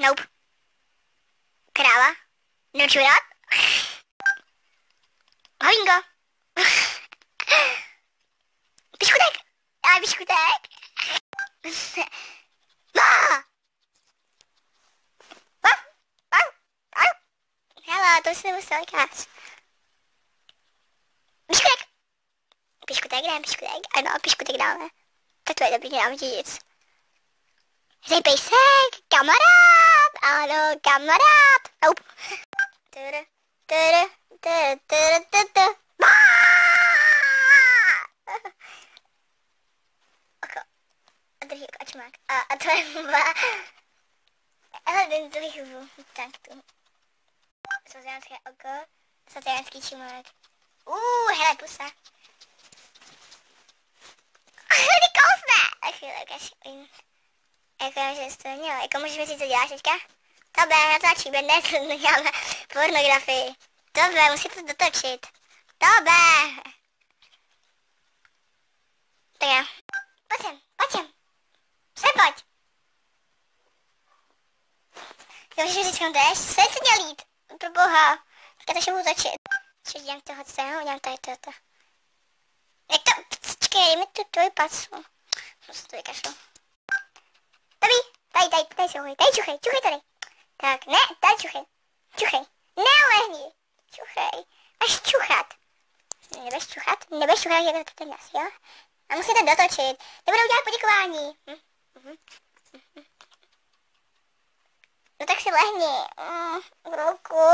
Nope. Kráva. Nočurát. Holingo. Piškutek. Ale piškutek. Hele, to si nemusel říkat. Piškutek. Piškutek, jdem, piškutek. Ano, piškutek dáme. Tak to je dobrý, nedáme ti nic. Hřej pejsek, kamarád. Ano, kamarád. Nope. Oko. A druhý oko, ačmák. A to je mba. Ale ten druhý hubu. Tak tu. Slezánské oko. Slezánský čimák. Hele, pusa. Ty kousne. Tak chvíli, ukáž. Jako já, že jsi to neměla. Jako můžeš mi říct, co děláš teďka? Tobe, já to načím, ne, to neděláme pornografii. Tobe, musí to dotočit. Tobe. Tak já. Pojď sem. Pojď. Jo, můžeš mi říct, kam jdeš? Co jsi měl jít? Pro boha. Tak já to ještě budu točit. Což dělám toho, dělám tady toto. Jak to? Počkej, dej mi tu tvoji pacu. Musím to vykašlu. Dobrý, tady čuchej, čuchej tady. Tak, ne, tady čuchej. Nelehni, čuchej. Až čuchat. Nebudeš čuchat, jak to ten nás, jo? A musíte dotočit. Nebudou dělat poděkování. No tak si lehni. Ruku.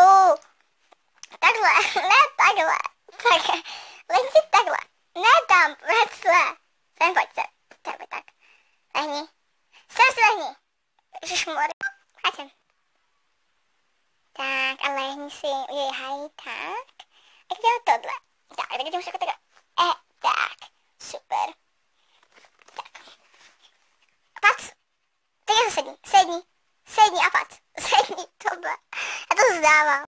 Takhle, ne takhle. Tak, lehni si takhle. Ne tam, vedle. Sem pojď, tak. Lehni. Sem si lehni. Ježišmor. Pojď sem. Tak, a lehni si, udělej tak. A když dělám tohle. Tak, teď musím jako takhle. Tak, super. Tak. A pac. Teď se sedni a pac. Sedni, tohle. Já to vzdávám.